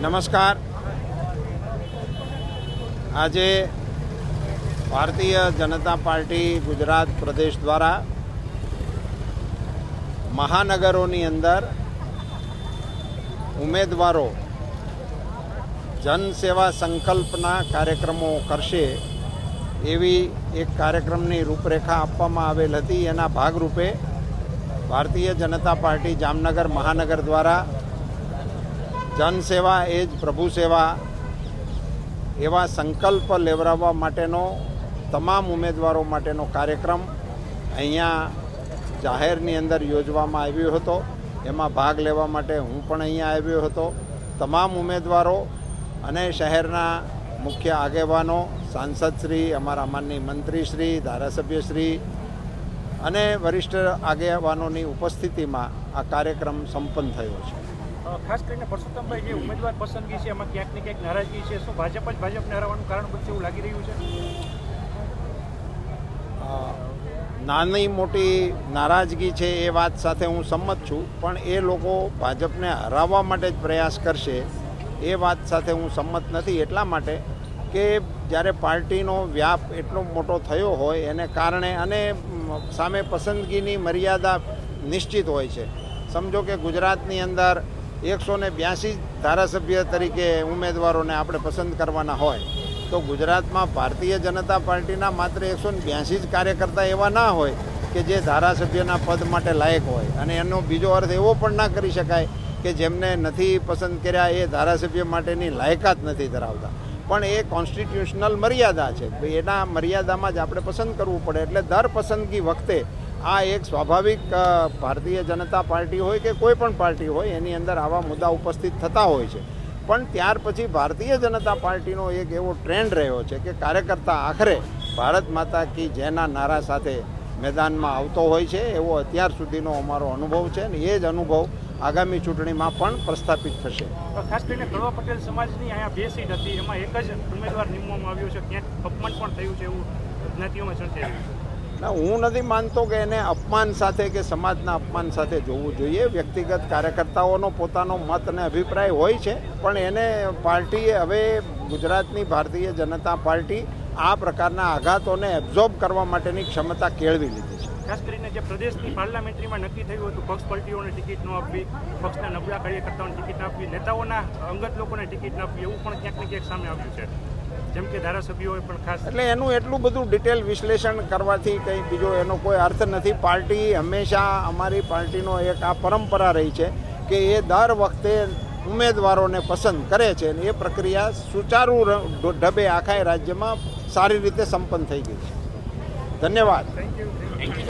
નમસ્કાર। આજે ભારતીય જનતા પાર્ટી ગુજરાત પ્રદેશ દ્વારા મહાનગરોની અંદર ઉમેદવારો જનસેવા સંકલ્પના કાર્યક્રમો કરશે એવી એક કાર્યક્રમની રૂપરેખા આપવામાં આવેલ હતી। એના ભાગરૂપે ભારતીય જનતા પાર્ટી જામનગર મહાનગર દ્વારા જનસેવા એ જ પ્રભુ સેવા એવા સંકલ્પ લેવડાવવા માટેનો તમામ ઉમેદવારો માટેનો કાર્યક્રમ અહીંયા જાહેરની અંદર યોજવામાં આવ્યો હતો। એમાં ભાગ લેવા માટે હું પણ અહીંયા આવ્યો હતો। તમામ ઉમેદવારો અને શહેરના મુખ્ય આગેવાનો, સાંસદશ્રી, અમારા માનનીય મંત્રીશ્રી, ધારાસભ્યશ્રી અને વરિષ્ઠ આગેવાનોની ઉપસ્થિતિમાં આ કાર્યક્રમ સંપન્ન થયો છે। ખાસ કરીને પરસોત્તમભાઈ, જે ઉમેદવાર પસંદગી છે એમાં ક્યાંક ને ક્યાંક નારાજગી છે, શું ભાજપ જ ભાજપને હરાવવાનું કારણ બનશે એવું લાગી રહ્યું છે? નાની મોટી નારાજગી છે એ વાત સાથે હું સંમત છું, પણ એ લોકો ભાજપને હરાવવા માટે જ પ્રયાસ કરશે એ વાત સાથે હું સંમત નથી। એટલા માટે કે જ્યારે પાર્ટીનો વ્યાપ એટલો મોટો થયો હોય એને કારણે અને સામે પસંદગીની મર્યાદા નિશ્ચિત હોય છે। સમજો કે ગુજરાતની અંદર 182 ધારાસભ્ય તરીકે ઉમેદવારોને આપણે પસંદ કરવાના હોય તો ગુજરાતમાં ભારતીય જનતા પાર્ટીના માત્ર 182 જ કાર્યકર્તા એવા ના હોય કે જે ધારાસભ્યના પદ માટે લાયક હોય। અને એનો બીજો અર્થ એવો પણ ના કરી શકાય કે જેમને નથી પસંદ કર્યા એ ધારાસભ્ય માટેની લાયકાત નથી ધરાવતા, પણ એ કોન્સ્ટિટ્યુશનલ મર્યાદા છે। એના મર્યાદામાં જ આપણે પસંદ કરવું પડે। એટલે દર પસંદગી વખતે આ એક સ્વાભાવિક ભારતીય જનતા પાર્ટી હોય કે કોઈ પણ પાર્ટી હોય એની અંદર આવા મુદ્દા ઉપસ્થિત થતા હોય છે। પણ ત્યાર પછી ભારતીય જનતા પાર્ટીનો એક એવો ટ્રેન્ડ રહ્યો છે કે કાર્યકર્તા આખરે ભારત માતા કી જયના નારા સાથે મેદાનમાં આવતો હોય છે, એવો અત્યાર સુધીનો અમારો અનુભવ છે અને એ જ અનુભવ આગામી ચૂંટણીમાં પણ પ્રસ્થાપિત થશે। ખાસ કરીને કડવા પટેલ સમાજની અહીંયા 2 સીટ હતી, એમાં એક જ ઉમેદવાર નીમવામાં આવ્યો છે, ક્યાંક અપમાન પણ થયું છે એવું જ્ઞાતિઓમાં ચર્ચાઈ રહ્યું છે। ના, હું નથી માનતો કે એને અપમાન સાથે કે સમાજના અપમાન સાથે જોવું જોઈએ। વ્યક્તિગત કાર્યકર્તાઓનો પોતાનો મત અને અભિપ્રાય હોય છે, પણ એને પાર્ટીએ હવે ગુજરાતની ભારતીય જનતા પાર્ટી આ પ્રકારના આઘાતોને એબ્ઝોર્બ કરવા માટેની ક્ષમતા કેળવી લીધી છે। ખાસ કરીને જે પ્રદેશની પાર્લામેન્ટરીમાં નક્કી થયું હતું પક્ષ પલટીઓને ટિકિટ ન આપવી, પક્ષના નબળા કાર્યકર્તાઓને ટિકિટ આપવી, નેતાઓના અંગત લોકોને ટિકિટ ન આપવી, એવું પણ ક્યાંક ને ક્યાંક સામે આવ્યું છે, જેમ કે ધારાસભ્યોએ પણ ખાસ। એટલે એનું એટલું બધું ડિટેલ વિશ્લેષણ કરવાથી કંઈ બીજો એનો કોઈ અર્થ નથી। પાર્ટી હંમેશા, અમારી પાર્ટીનો એક આ પરંપરા રહી છે કે એ દર વખતે ઉમેદવારોને પસંદ કરે છે અને એ પ્રક્રિયા સુચારુ ઢબે આખા રાજ્યમાં સારી રીતે સંપન્ન થઈ ગઈ છે। ધન્યવાદ। Thank you.